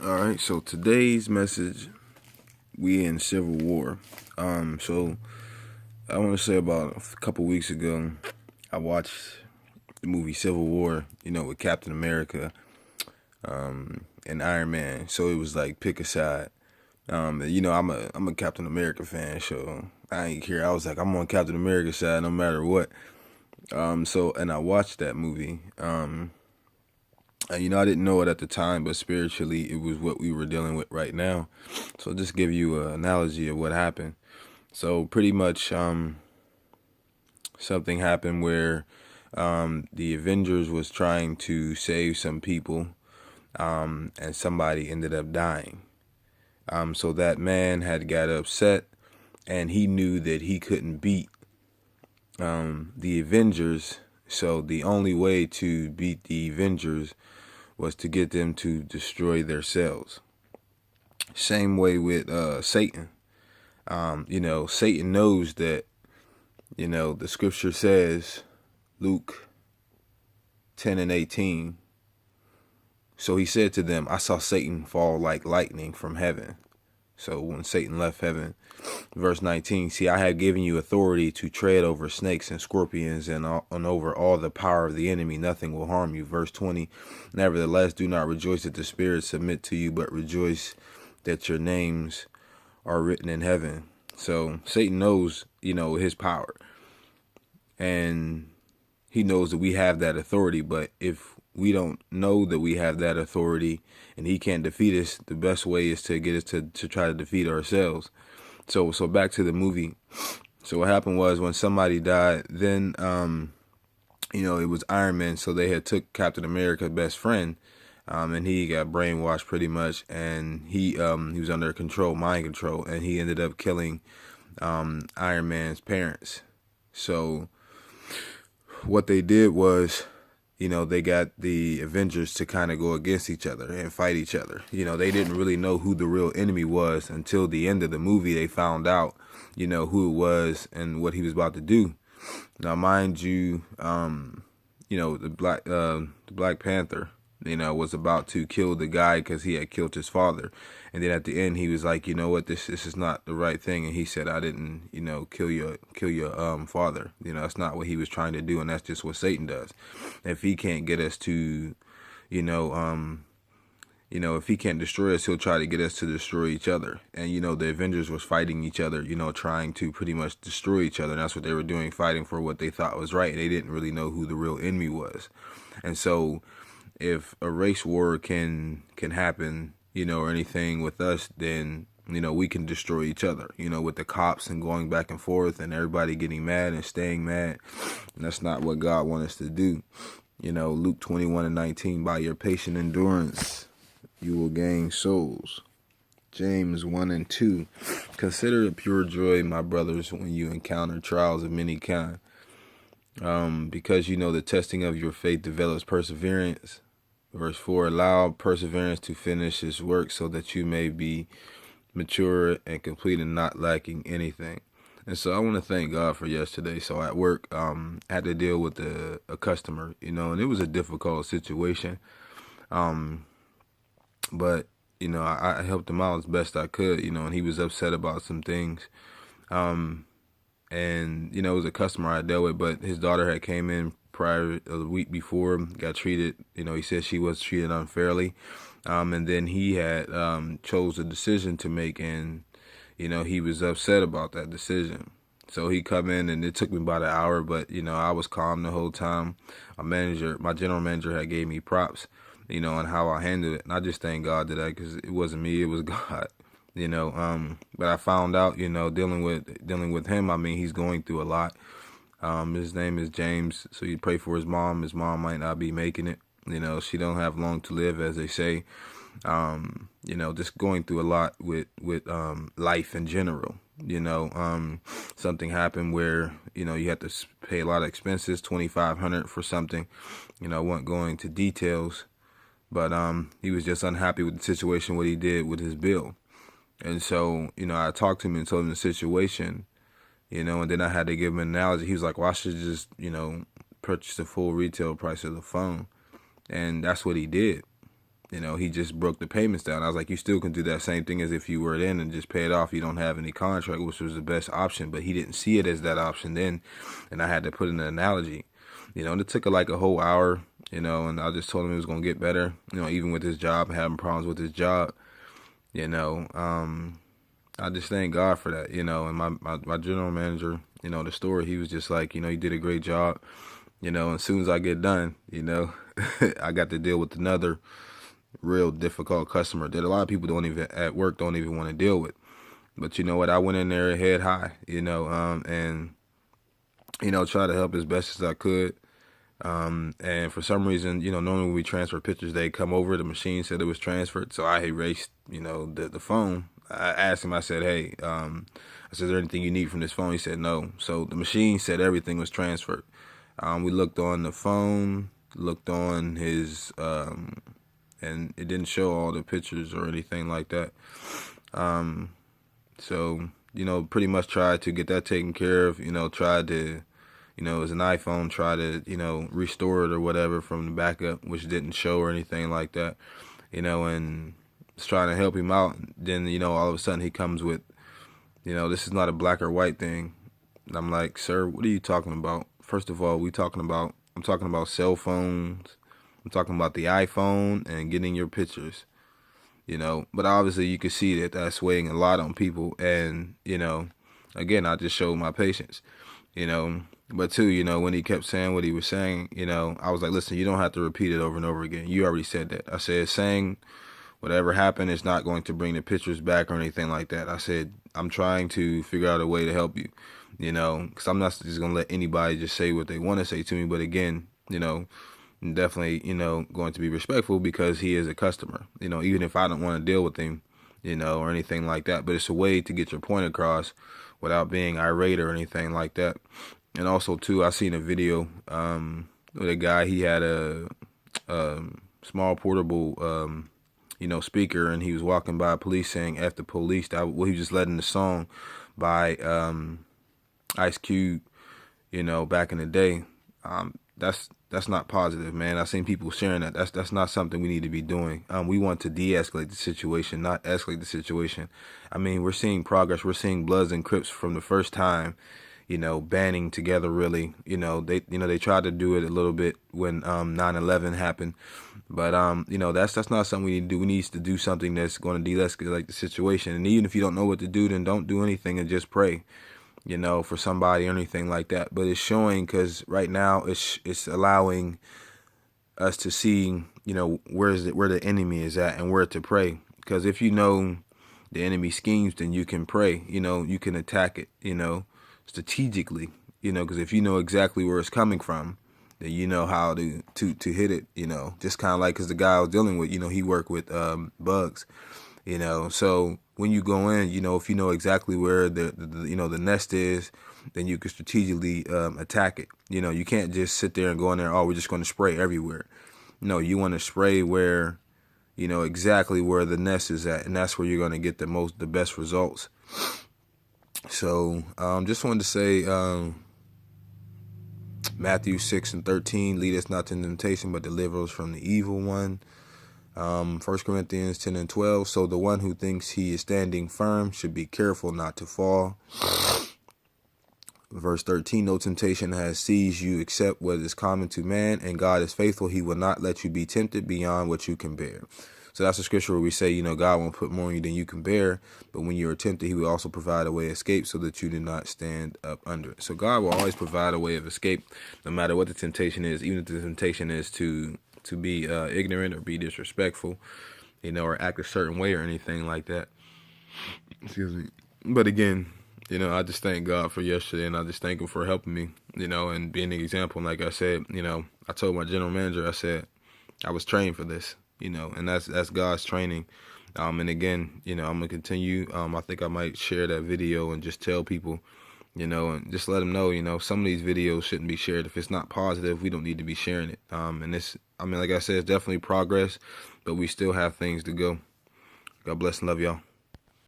All right, so today's message, we in Civil War. So I want to say about a couple weeks ago, I watched the movie Civil War, with Captain America and Iron Man. So it was like pick a side. I'm a Captain America fan, so I ain't care. I was like, I'm on Captain America's side no matter what. And I watched that movie. I didn't know it at the time, but spiritually, it was what we were dealing with right now. So just give you an analogy of what happened. So pretty much, something happened where the Avengers was trying to save some people, and somebody ended up dying. So that man had got upset, and he knew that he couldn't beat the Avengers. So the only way to beat the Avengers was to get them to destroy themselves. Same way with Satan. Satan knows that, the scripture says, Luke 10 and 18. So he said to them, I saw Satan fall like lightning from heaven. So when Satan left heaven, verse 19, see, I have given you authority to tread over snakes and scorpions and over all the power of the enemy. Nothing will harm you. Verse 20, nevertheless, do not rejoice that the spirits submit to you, but rejoice that your names are written in heaven. So Satan knows, his power. And he knows that we have that authority. But if we don't know that we have that authority and he can't defeat us, the best way is to get us to try to defeat ourselves. So back to the movie. So what happened was when somebody died, then it was Iron Man. So they had took Captain America's best friend, and he got brainwashed pretty much, and he was under control, mind control, and he ended up killing Iron Man's parents. So what they did was, they got the Avengers to kind of go against each other and fight each other. They didn't really know who the real enemy was until the end of the movie. They found out, who it was and what he was about to do. Now, mind you, the Black Panther, was about to kill the guy because he had killed his father. And then at the end, he was like, you know what, this is not the right thing. And he said, I didn't, kill your father. That's not what he was trying to do. And that's just what Satan does. If he can't get us to, if he can't destroy us, he'll try to get us to destroy each other. And, the Avengers was fighting each other, trying to pretty much destroy each other. And that's what they were doing, fighting for what they thought was right. And they didn't really know who the real enemy was. And so if a race war can happen, or anything with us, then, we can destroy each other, with the cops and going back and forth and everybody getting mad and staying mad. And that's not what God wants us to do. Luke 21 and 19, by your patient endurance, you will gain souls. James 1 and 2, consider it pure joy, my brothers, when you encounter trials of many kind. Because the testing of your faith develops perseverance. Verse 4, allow perseverance to finish its work so that you may be mature and complete and not lacking anything. And so I want to thank God for yesterday. So at work, I had to deal with a customer, and it was a difficult situation. But, I helped him out as best I could, and he was upset about some things. And, it was a customer I dealt with, but his daughter had came in prior a week before, got treated, he said she was treated unfairly. And then he had chose a decision to make, and, he was upset about that decision. So he come in, and it took me about an hour, but, I was calm the whole time. My general manager had gave me props, on how I handled it. And I just thank God today, because it wasn't me, it was God. But I found out, dealing with him, I mean, he's going through a lot. His name is James, so you pray for his mom. His mom might not be making it. She don't have long to live, as they say. Just going through a lot with life in general. Something happened where, you have to pay a lot of expenses, $2,500 for something. I won't go into details, but he was just unhappy with the situation, what he did with his bill. And so, I talked to him and told him the situation, and then I had to give him an analogy. He was like, well, I should just, purchase the full retail price of the phone. And that's what he did. he just broke the payments down. I was like, you still can do that same thing as if you were in and just pay it off. You don't have any contract, which was the best option. But he didn't see it as that option then, and I had to put in an analogy. And it took like a whole hour, and I just told him it was going to get better, even with his job, having problems with his job, I just thank God for that, and my general manager, the store, he was just like, you did a great job, and as soon as I get done, I got to deal with another real difficult customer that a lot of people at work don't even want to deal with. But you know what? I went in there head high, and, try to help as best as I could. And for some reason, normally when we transfer pictures, they come over, the machine said it was transferred. So I erased, the phone. I asked him, I said, hey, I said, is there anything you need from this phone? He said, no. So the machine said everything was transferred. We looked on the phone, looked on his, and it didn't show all the pictures or anything like that. So, pretty much tried to get that taken care of, tried to, it was an iPhone, try to, restore it or whatever from the backup, which didn't show or anything like that, and just trying to help him out. Then, all of a sudden he comes with, this is not a black or white thing. And I'm like, sir, what are you talking about? First of all, I'm talking about cell phones. I'm talking about the iPhone and getting your pictures, but obviously you can see that that's weighing a lot on people. And, again, I just showed my patience, but too, when he kept saying what he was saying, I was like, listen, you don't have to repeat it over and over again. You already said that. I said, saying whatever happened is not going to bring the pictures back or anything like that. I said, I'm trying to figure out a way to help you, because I'm not just going to let anybody just say what they want to say to me. But again, I'm definitely, going to be respectful because he is a customer, even if I don't want to deal with him, or anything like that. But it's a way to get your point across without being irate or anything like that. And also, too, I seen a video with a guy. He had a small portable, speaker, and he was walking by police saying "F the police." He was just letting the song by Ice Cube, back in the day. That's not positive, man. I've seen people sharing that. That's not something we need to be doing. We want to de-escalate the situation, not escalate the situation. I mean, we're seeing progress. We're seeing Bloods and Crips from the first time, banding together. Really, they tried to do it a little bit when 9/11 happened, but that's not something we need to do. We need to do something that's going to de-escalate the situation. And even if you don't know what to do, then don't do anything and just pray, for somebody or anything like that. But it's showing, because right now it's allowing us to see, where the enemy is at and where to pray. Because if you know the enemy schemes, then you can pray. You can attack it, strategically. Because if you know exactly where it's coming from, then you know how to hit it. Just kind of like, because the guy I was dealing with, he worked with bugs. So when you go in, if you know exactly where the nest is, then you can strategically attack it. You can't just sit there and go in there, we're just going to spray everywhere. No, you want to spray where, exactly where the nest is at, and that's where you're going to get the best results. So just wanted to say, Matthew 6:13, lead us not into temptation, but deliver us from the evil one. 1 Corinthians 10:12, so the one who thinks he is standing firm should be careful not to fall. Verse 13, no temptation has seized you except what is common to man, and God is faithful. He will not let you be tempted beyond what you can bear. So that's the scripture where we say, God won't put more on you than you can bear, but when you are tempted, he will also provide a way of escape so that you do not stand up under it. So God will always provide a way of escape, no matter what the temptation is, even if the temptation is to be ignorant or be disrespectful, or act a certain way or anything like that. Excuse me. But again, I just thank God for yesterday, and I just thank him for helping me, and being an example. And like I said, I told my general manager, I said, I was trained for this, and that's God's training. And again, I'm going to continue. I think I might share that video and just tell people, and just let them know, some of these videos shouldn't be shared. If it's not positive, we don't need to be sharing it. And like I said, it's definitely progress, but we still have things to go. God bless and love y'all.